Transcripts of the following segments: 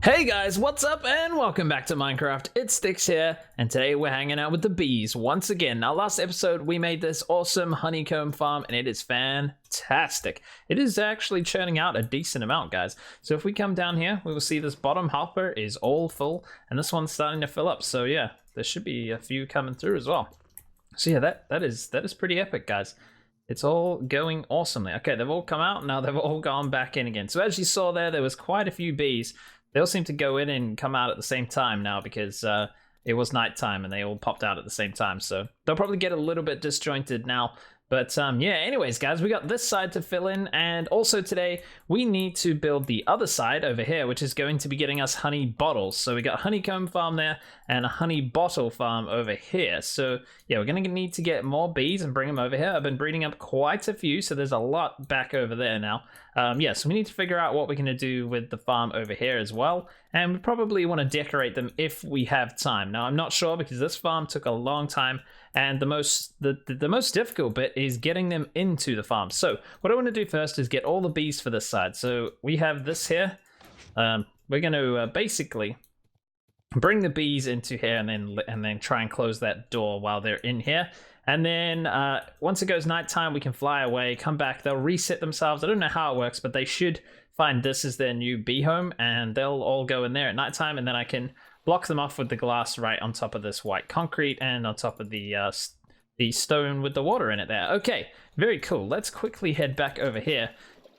Hey guys, what's up and welcome back to Minecraft. It's Stickz here, and today we're hanging out with the bees once again. Now last episode we made this awesome honeycomb farm and it is fantastic. It is actually churning out a decent amount, guys. So if we come down here, we will see this bottom hopper is all full and this one's starting to fill up. So yeah, there should be a few coming through as well. So yeah, that is pretty epic, guys. It's all going awesomely. Okay, they've all come out, now they've all gone back in again. So as you saw there was quite a few bees. They all seem to go in and come out at the same time now because it was nighttime and they all popped out at the same time. So they'll probably get a little bit disjointed now. But yeah, anyways, guys, we got this side to fill in. And also today, we need to build the other side over here, which is going to be getting us honey bottles. So we got a honeycomb farm there and a honey bottle farm over here. So yeah, we're going to need to get more bees and bring them over here. I've been breeding up quite a few, so there's a lot back over there now. Yeah, so we need to figure out what we're going to do with the farm over here as well. And we probably want to decorate them if we have time. Now, I'm not sure because this farm took a long time. And the most difficult bit is getting them into the farm. So what I want to do first is get all the bees for this side. So we have this here. We're going to basically bring the bees into here and then try and close that door while they're in here. And then once it goes nighttime, we can fly away, come back. They'll reset themselves. I don't know how it works, but they should find this as their new bee home, and they'll all go in there at nighttime, and then I can block them off with the glass right on top of this white concrete and on top of the stone with the water in it there. Okay, very cool. Let's quickly head back over here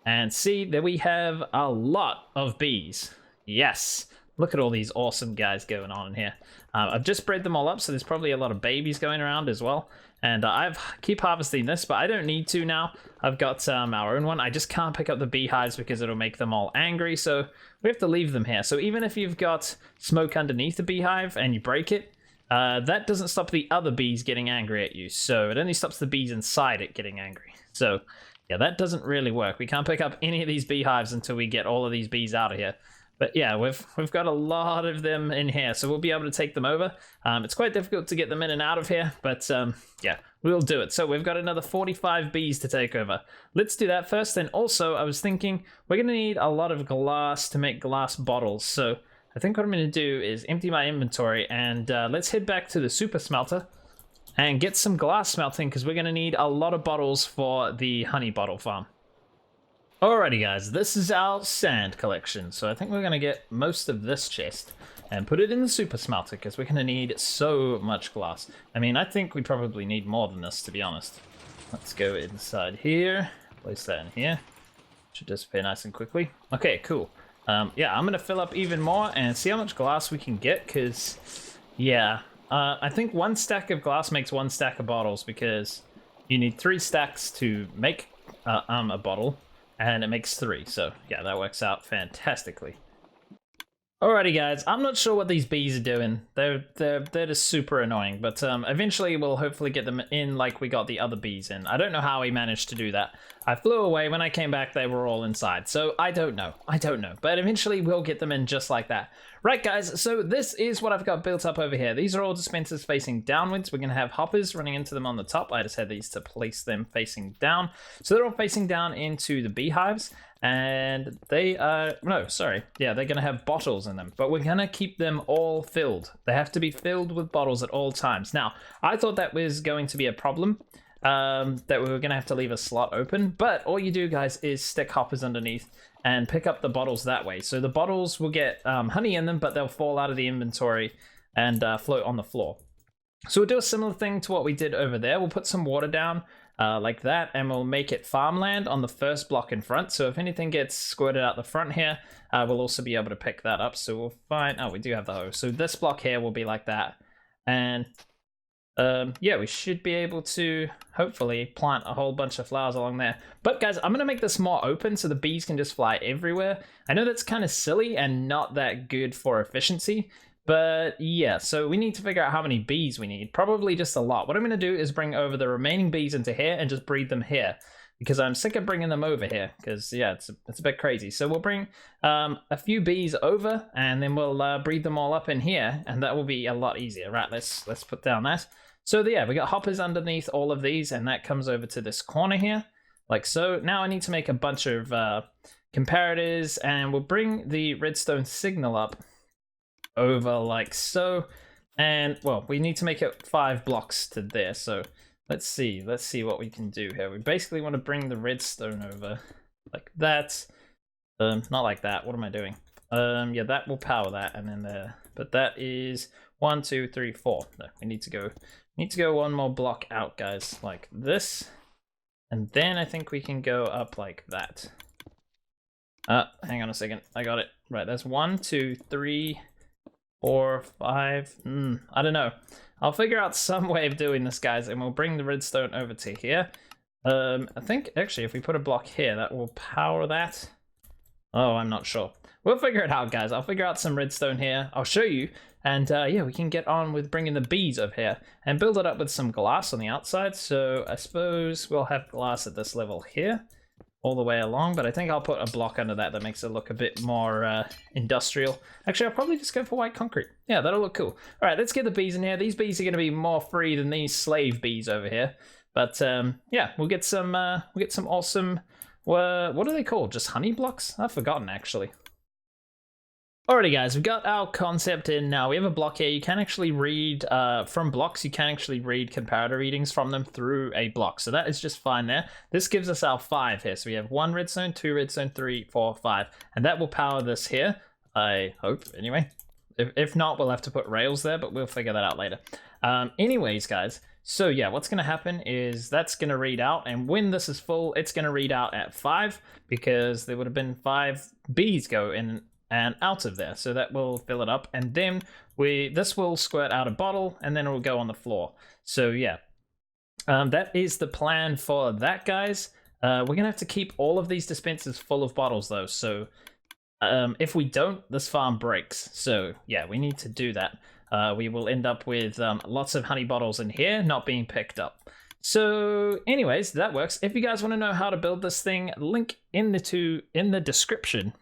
and see that we have a lot of bees. Yes, look at all these awesome guys going on in here. I've just bred them all up, so there's probably a lot of babies going around as well. And I've keep harvesting this, but I don't need to now. I've got our own one. I just can't pick up the beehives because it'll make them all angry, so we have to leave them here. So even if you've got smoke underneath the beehive and you break it, that doesn't stop the other bees getting angry at you. So it only stops the bees inside it getting angry. So yeah, that doesn't really work. We can't pick up any of these beehives until we get all of these bees out of here. But yeah, we've got a lot of them in here, so we'll be able to take them over. It's quite difficult to get them in and out of here, but yeah, we'll do it. So we've got another 45 bees to take over. Let's do that first. And also, I was thinking we're going to need a lot of glass to make glass bottles. So I think what I'm going to do is empty my inventory and let's head back to the super smelter and get some glass smelting because we're going to need a lot of bottles for the honey bottle farm. Alrighty guys, this is our sand collection, so I think we're going to get most of this chest and put it in the super smelter because we're going to need so much glass. I mean, I think we probably need more than this, to be honest. Let's go inside here, place that in here. Should disappear nice and quickly. Okay, cool. Yeah, I'm going to fill up even more and see how much glass we can get because, yeah, I think one stack of glass makes one stack of bottles because you need 3 stacks to make a bottle. And it makes 3, so yeah, that works out fantastically. Alrighty guys, I'm not sure what these bees are doing. They're just super annoying, but eventually we'll hopefully get them in like we got the other bees in. I don't know how we managed to do that. I flew away, when I came back they were all inside, so I don't know, but eventually we'll get them in just like that. Right guys, so this is what I've got built up over here. These are all dispensers facing downwards. We're going to have hoppers running into them on the top. I just had these to place them facing down. So they're all facing down into the beehives. And they are, no, sorry. Yeah, they're going to have bottles in them. But we're going to keep them all filled. They have to be filled with bottles at all times. Now, I thought that was going to be a problem. That we were going to have to leave a slot open. But all you do, guys, is stick hoppers underneath and pick up the bottles that way. So the bottles will get honey in them, but they'll fall out of the inventory and float on the floor. So we'll do a similar thing to what we did over there. We'll put some water down like that, and we'll make it farmland on the first block in front. So if anything gets squirted out the front here, we'll also be able to pick that up. So we'll find, oh, we do have the hose. So this block here will be like that. And yeah, we should be able to hopefully plant a whole bunch of flowers along there. But guys, I'm going to make this more open so the bees can just fly everywhere. I know that's kind of silly and not that good for efficiency, but yeah, so we need to figure out how many bees we need. Probably just a lot. What I'm going to do is bring over the remaining bees into here and just breed them here, because I'm sick of bringing them over here because, yeah, it's a bit crazy. So we'll bring a few bees over and then we'll breed them all up in here, and that will be a lot easier. Right, let's put down that. So yeah, we got hoppers underneath all of these, and that comes over to this corner here. like so. Now I need to make a bunch of comparators, and we'll bring the redstone signal up over like so. And well, we need to make it 5 blocks to there. So let's see what we can do here. We basically want to bring the redstone over like that. Not like that. What am I doing? Yeah, that will power that, and then there. But that is 1, 2, 3, 4. No, we need to go one more block out, guys, like this. And then I think we can go up like that. Hang on a second. I got it. Right, that's 1, 2, 3, 4, 5. I don't know. I'll figure out some way of doing this, guys, and we'll bring the redstone over to here. I think actually if we put a block here, that will power that. Oh, I'm not sure. We'll figure it out, guys. I'll figure out some redstone here. I'll show you. And yeah, we can get on with bringing the bees over here and build it up with some glass on the outside. So I suppose we'll have glass at this level here all the way along. But I think I'll put a block under that makes it look a bit more industrial. Actually, I'll probably just go for white concrete. Yeah, that'll look cool. All right, let's get the bees in here. These bees are going to be more free than these slave bees over here. But yeah, we'll get some awesome... what are they called? Just honey blocks? I've forgotten, actually. Alrighty, guys, we've got our concept in now. We have a block here. You can actually read from blocks. You can actually read comparator readings from them through a block. So that is just fine there. This gives us our 5 here. So we have 1 redstone, 2 redstone, 3, 4, 5. And that will power this here. I hope, anyway. If not, we'll have to put rails there, but we'll figure that out later. Anyways, guys. So yeah, what's going to happen is that's going to read out, and when this is full, it's going to read out at 5 because there would have been 5 bees go in and out of there. So that will fill it up, and then this will squirt out a bottle, and then it will go on the floor. So yeah, that is the plan for that, guys. We're going to have to keep all of these dispensers full of bottles though. So if we don't, this farm breaks. So yeah, we need to do that. We will end up with lots of honey bottles in here not being picked up. So anyways, that works. If you guys want to know how to build this thing, link in the description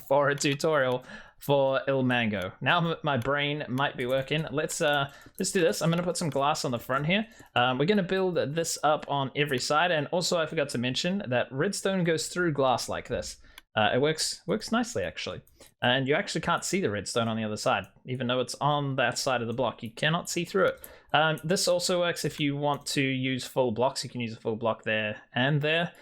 for a tutorial for Il Mango. Now my brain might be working. Let's do this. I'm going to put some glass on the front here. We're going to build this up on every side. And also I forgot to mention that redstone goes through glass like this. It works nicely, actually. And you actually can't see the redstone on the other side. Even though it's on that side of the block, you cannot see through it. This also works if you want to use full blocks. You can use a full block there and there.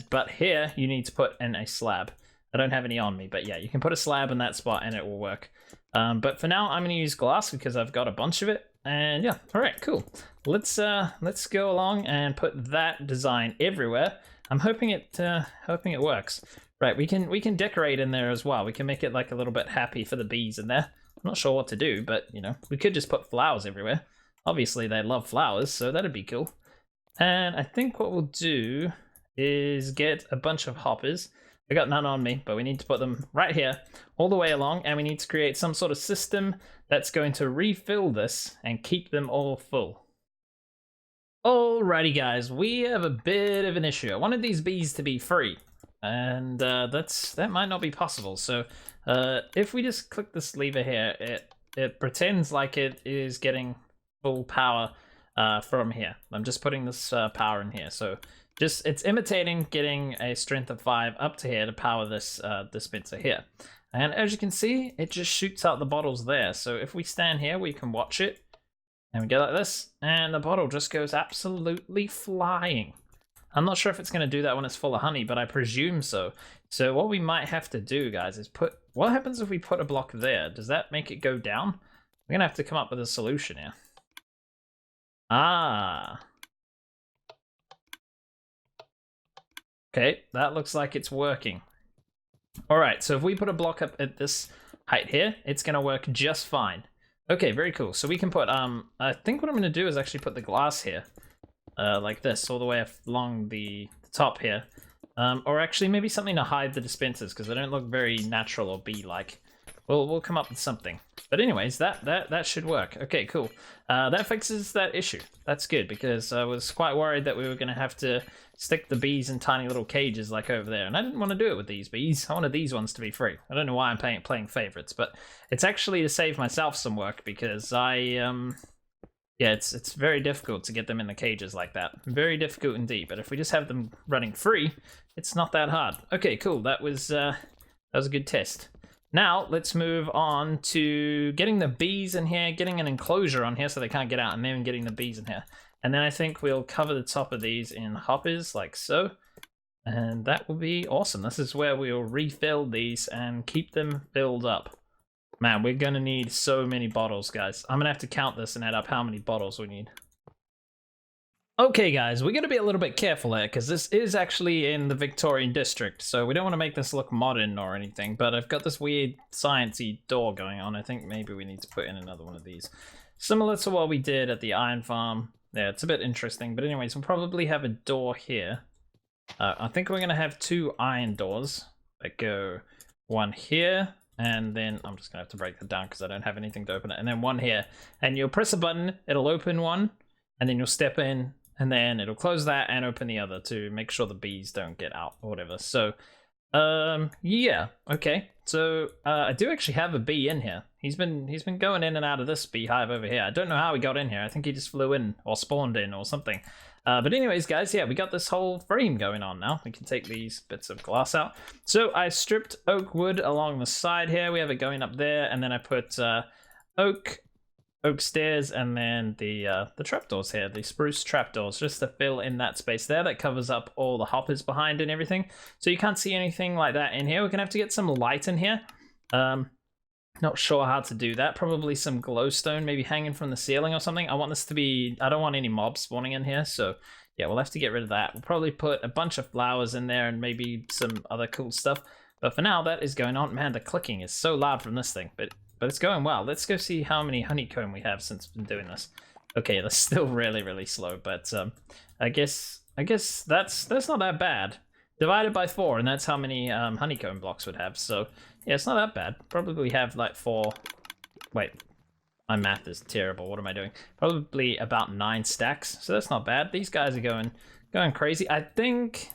But here, you need to put in a slab. I don't have any on me, but yeah, you can put a slab in that spot and it will work. But for now, I'm going to use glass because I've got a bunch of it. And yeah, all right, cool. Let's go along and put that design everywhere. I'm hoping it works. Right, we can decorate in there as well. We can make it like a little bit happy for the bees in there. I'm not sure what to do, but you know, we could just put flowers everywhere. Obviously, they love flowers, so that'd be cool. And I think what we'll do is get a bunch of hoppers. I got none on me, but we need to put them right here, all the way along, and we need to create some sort of system that's going to refill this and keep them all full. Alrighty, guys, we have a bit of an issue. I wanted these bees to be free. And that might not be possible. So if we just click this lever here, it pretends like it is getting full power from here. I'm just putting this power in here. So it's imitating getting a strength of 5 up to here to power this dispenser here. And as you can see, it just shoots out the bottles there. So if we stand here, we can watch it. And we go like this, and the bottle just goes absolutely flying. I'm not sure if it's going to do that when it's full of honey, but I presume so. So what we might have to do, guys, is what happens if we put a block there? Does that make it go down? We're going to have to come up with a solution here. Ah. Okay, that looks like it's working. All right, so if we put a block up at this height here, it's going to work just fine. Okay, very cool. So we can put, I think what I'm going to do is actually put the glass here. Like this, all the way along the top here. Or actually maybe something to hide the dispensers, because they don't look very natural or bee-like. We'll come up with something. But anyways, that should work. Okay, cool. That fixes that issue. That's good, because I was quite worried that we were going to have to stick the bees in tiny little cages like over there. And I didn't want to do it with these bees. I wanted these ones to be free. I don't know why I'm playing favorites, but it's actually to save myself some work, because yeah, Yeah, it's very difficult to get them in the cages like that. Very difficult indeed. But if we just have them running free, it's not that hard. Okay, cool. That was a good test. Now let's move on to getting the bees in here, getting an enclosure on here so they can't get out, and then getting the bees in here. And then I think we'll cover the top of these in hoppers like so. And that will be awesome. This is where we'll refill these and keep them filled up. Man, we're gonna need so many bottles, guys. I'm gonna have to count this and add up how many bottles we need. Okay, guys, we're gonna be a little bit careful here because this is actually in the Victorian district, so we don't want to make this look modern or anything, but I've got this weird sciencey door going on. I think maybe we need to put in another one of these. Similar to what we did at the iron farm. Yeah, it's a bit interesting, but anyways, we'll probably have a door here. I think we're gonna have 2 iron doors that go one here, and then I'm just gonna have to break that down because I don't have anything to open it, and then one here. And you'll press a button, it'll open one, and then you'll step in, and then it'll close that and open the other to make sure the bees don't get out or whatever. So, yeah, okay. So I do actually have a bee in here. He's been going in and out of this beehive over here. I don't know how he got in here. I think he just flew in or spawned in or something. But anyways, guys, yeah, we got this whole frame going on now. We can take these bits of glass out. So I stripped oak wood along the side here. We have it going up there, and then I put oak stairs, and then the trapdoors here, the spruce trapdoors, just to fill in that space there. That covers up all the hoppers behind and everything. So you can't see anything like that in here. We're gonna have to get some light in here. Not sure how to do that. Probably some glowstone, maybe hanging from the ceiling or something. I want this to be, I don't want any mobs spawning in here, so yeah, we'll have to get rid of that. We'll probably put a bunch of flowers in there and maybe some other cool stuff. But for now, that is going on. Man, the clicking is so loud from this thing, but it's going well. Let's go see how many honeycomb we have since we've been doing this. Okay, that's still really, really slow, but I guess that's not that bad. Divided by 4, and that's how many honeycomb blocks would have. So yeah, it's not that bad. Probably have like 4. Wait, my math is terrible. What am I doing? Probably about 9 stacks. So that's not bad. These guys are going crazy. I think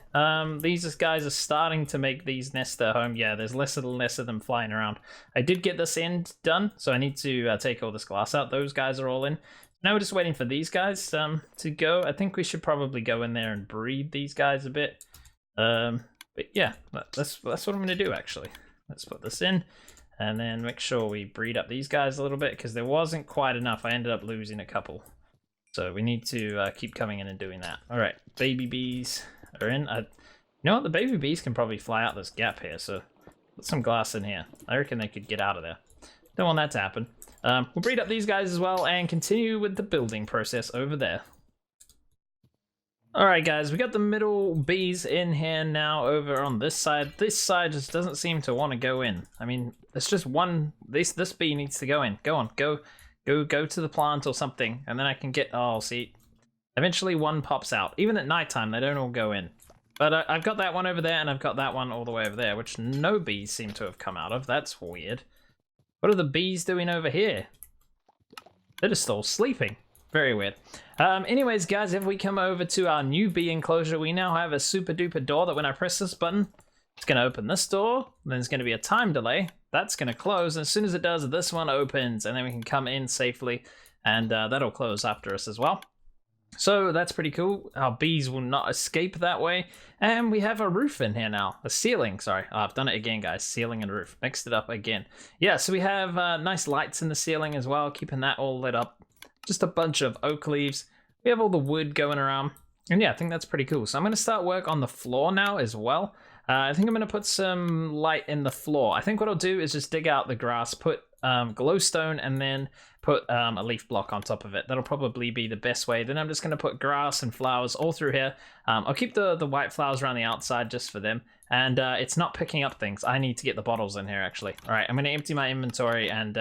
these guys are starting to make these nests their home. Yeah, there's less of them flying around. I did get this end done, so I need to take all this glass out. Those guys are all in. Now we're just waiting for these guys to go. I think we should probably go in there and breed these guys a bit. But yeah, that's what I'm going to do, actually. Let's put this in, and then make sure we breed up these guys a little bit, because there wasn't quite enough. I ended up losing a couple. So we need to keep coming in and doing that. All right, baby bees are in. You know what? The baby bees can probably fly out this gap here, so put some glass in here. I reckon they could get out of there. Don't want that to happen. We'll breed up these guys as well and continue with the building process over there. Alright guys, we got the middle bees in here now over on this side. This side just doesn't seem to want to go in. I mean, it's just one, this bee needs to go in. Go on, go to the plant or something, and then I can get, oh, see, eventually one pops out. Even at nighttime, they don't all go in. But I've got that one over there, and I've got that one all the way over there, which no bees seem to have come out of. That's weird. What are the bees doing over here? They're just all sleeping. Very weird. Anyways, guys, if we come over to our new bee enclosure, we now have a super duper door that when I press this button, it's going to open this door, and then there's going to be a time delay. That's going to close, and as soon as it does, this one opens, and then we can come in safely, and that'll close after us as well. So that's pretty cool. Our bees will not escape that way. And we have a roof in here now. A ceiling, sorry. Oh, I've done it again, guys. Ceiling and roof. Mixed it up again. Yeah, so we have nice lights in the ceiling as well, keeping that all lit up. Just a bunch of oak leaves. We have all the wood going around. And yeah, I think that's pretty cool. So I'm going to start work on the floor now as well. I think I'm going to put some light in the floor. I think what I'll do is just dig out the grass, put glowstone, and then put a leaf block on top of it. That'll probably be the best way. Then I'm just going to put grass and flowers all through here. I'll keep the white flowers around the outside just for them. And it's not picking up things. I need to get the bottles in here, actually. All right, I'm going to empty my inventory and...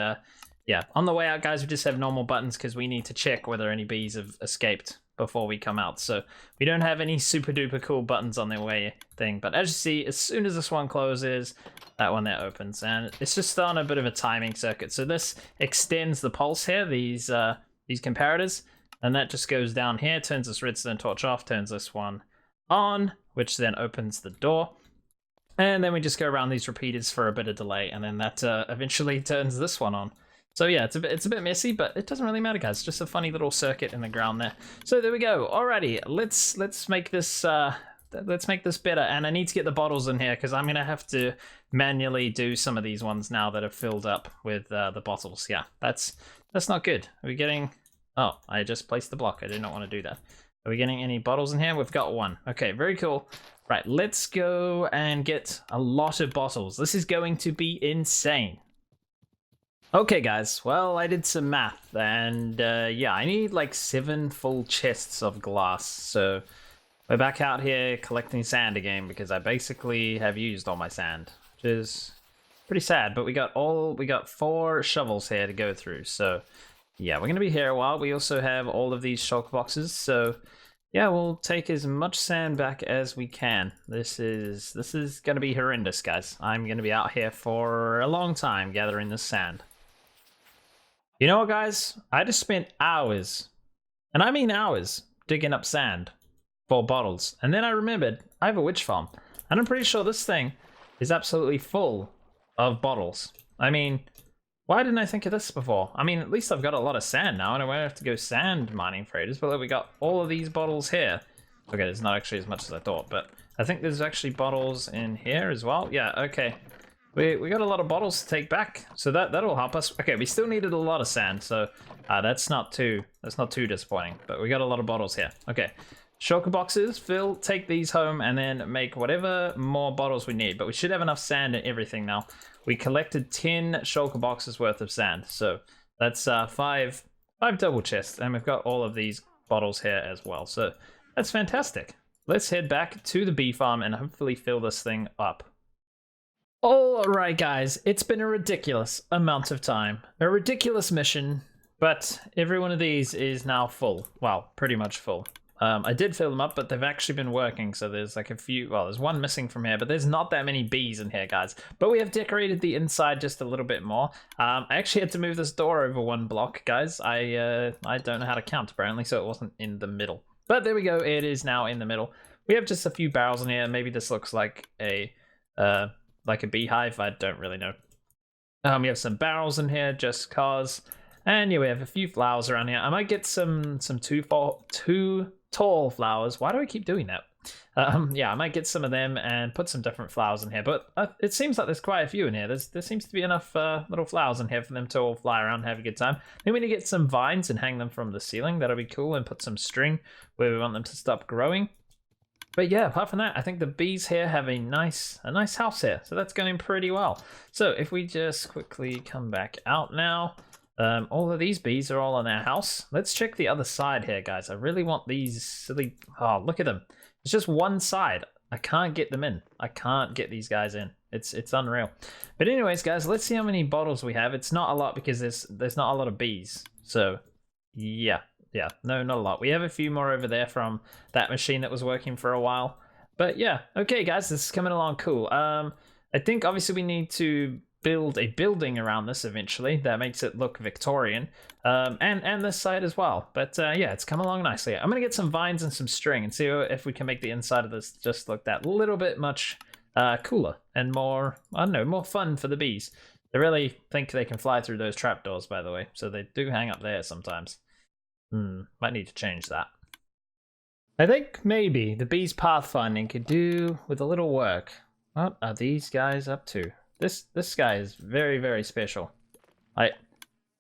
yeah, on the way out, guys, we just have normal buttons because we need to check whether any bees have escaped before we come out. So we don't have any super duper cool buttons on the way thing. But as you see, as soon as this one closes, that one there opens. And it's just on a bit of a timing circuit. So this extends the pulse here, these comparators. And that just goes down here, turns this redstone torch off, turns this one on, which then opens the door. And then we just go around these repeaters for a bit of delay. And then that eventually turns this one on. So yeah, it's a bit messy, but it doesn't really matter, guys. It's just a funny little circuit in the ground there. So there we go. Alrighty, let's make this better. And I need to get the bottles in here because I'm gonna have to manually do some of these ones now that are filled up with the bottles. Yeah, that's not good. Are we getting? Oh, I just placed the block. I did not want to do that. Are we getting any bottles in here? We've got one. Okay, very cool. Right, let's go and get a lot of bottles. This is going to be insane. Okay guys, well I did some math and yeah, I need like 7 full chests of glass. So we're back out here collecting sand again because I basically have used all my sand, which is pretty sad, but we got 4 shovels here to go through. So yeah, we're gonna be here a while. We also have all of these shulker boxes, so yeah, we'll take as much sand back as we can. This is gonna be horrendous, guys. I'm gonna be out here for a long time gathering this sand. You know what, guys? I just spent hours, and I mean hours, digging up sand for bottles. And then I remembered I have a witch farm, and I'm pretty sure this thing is absolutely full of bottles. I mean, why didn't I think of this before? I mean, at least I've got a lot of sand now, and I won't have to go sand mining for ages. But look, we got all of these bottles here. Okay, there's not actually as much as I thought, but I think there's actually bottles in here as well. Yeah, okay. We got a lot of bottles to take back, so that'll help us. Okay, we still needed a lot of sand, so that's not too disappointing. But we got a lot of bottles here. Okay, shulker boxes, Phil, take these home and then make whatever more bottles we need. But we should have enough sand and everything now. We collected 10 shulker boxes worth of sand, so that's 5 double chests, and we've got all of these bottles here as well. So that's fantastic. Let's head back to the bee farm and hopefully fill this thing up. Alright guys, it's been a ridiculous amount of time. A ridiculous mission, but every one of these is now full. Well, pretty much full. I did fill them up, but they've actually been working, so there's like a few, well, there's one missing from here, but there's not that many bees in here, guys. But we have decorated the inside just a little bit more. I actually had to move this door over 1 block, guys. I don't know how to count, apparently, so it wasn't in the middle. But there we go, it is now in the middle. We have just a few barrels in here. Maybe this looks like a beehive, I don't really know. We have some barrels in here just cause, and yeah, we have a few flowers around here. I might get some two tall flowers. Why do I keep doing that? Yeah, I might get some of them and put some different flowers in here, but it seems like there's quite a few in here. There seems to be enough little flowers in here for them to all fly around and have a good time. Then we need to get some vines and hang them from the ceiling. That'll be cool, and put some string where we want them to stop growing. But yeah, apart from that, I think the bees here have a nice house here, so that's going pretty well. So if we just quickly come back out now, all of these bees are all on their house. Let's check the other side here, guys. I really want these silly, oh, look at them. It's just one side. I can't get them in. I can't get these guys in. It's unreal. But anyways, guys, let's see how many bottles we have. It's not a lot because there's not a lot of bees. So yeah. Yeah, no, not a lot. We have a few more over there from that machine that was working for a while. But yeah, okay, guys, this is coming along cool. I think obviously we need to build a building around this eventually that makes it look Victorian, and this side as well. But yeah, it's come along nicely. I'm gonna get some vines and some string and see if we can make the inside of this just look that little bit much cooler and more, I don't know, more fun for the bees. They really think they can fly through those trapdoors, by the way, so they do hang up there sometimes. Might need to change that. I think maybe the bees pathfinding could do with a little work. What are these guys up to? This guy is very, very special. Oh,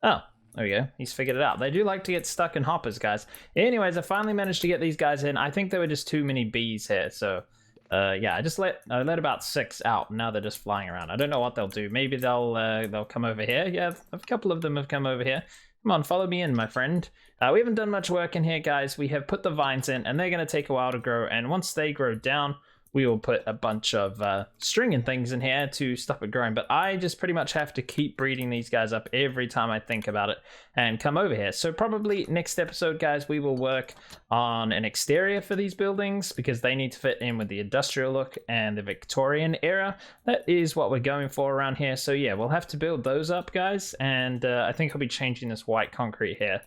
there we go. He's figured it out. They do like to get stuck in hoppers, guys. Anyways, I finally managed to get these guys in. I think there were just too many bees here, so yeah, I let about 6 out. Now they're just flying around. I don't know what they'll do. Maybe they'll come over here. Yeah, a couple of them have come over here. Come on, follow me in, my friend. We haven't done much work in here, guys. We have put the vines in, and they're going to take a while to grow. And once they grow down, we will put a bunch of string and things in here to stop it growing. But I just pretty much have to keep breeding these guys up every time I think about it and come over here. So probably next episode, guys, we will work on an exterior for these buildings because they need to fit in with the industrial look and the Victorian era. That is what we're going for around here. So yeah, we'll have to build those up, guys. And I think I'll be changing this white concrete here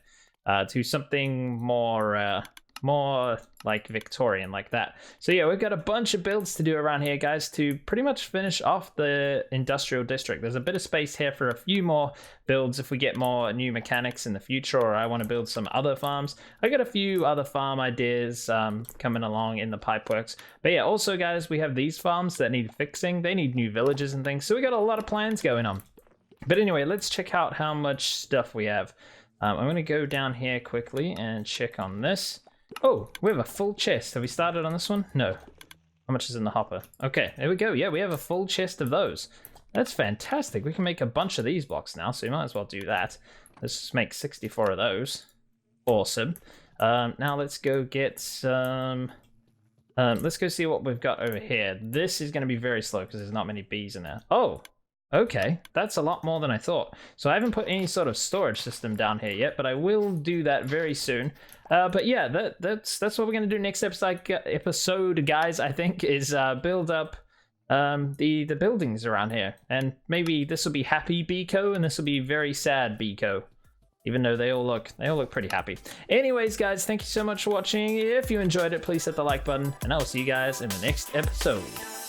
to something more more like Victorian like that. So yeah, we've got a bunch of builds to do around here, guys, to pretty much finish off the industrial district. There's a bit of space here for a few more builds if we get more new mechanics in the future, or I want to build some other farms. I got a few other farm ideas coming along in the pipeworks. But yeah, also guys, we have these farms that need fixing. They need new villages and things, so we got a lot of plans going on. But anyway, let's check out how much stuff we have. I'm going to go down here quickly and check on this. Oh, we have a full chest. Have we started on this one? No. How much is in the hopper? Okay, there we go. Yeah, we have a full chest of those. That's fantastic. We can make a bunch of these blocks now, so we might as well do that. Let's just make 64 of those. Awesome. Now let's go get some... let's go see what we've got over here. This is going to be very slow because there's not many bees in there. Oh, okay. That's a lot more than I thought. So I haven't put any sort of storage system down here yet, but I will do that very soon. But yeah, that's what we're going to do next episode, guys, I think, is build up the buildings around here. And maybe this will be happy Beco, and this will be very sad Beco. Even though they all look pretty happy. Anyways, guys, thank you so much for watching. If you enjoyed it, please hit the like button, and I will see you guys in the next episode.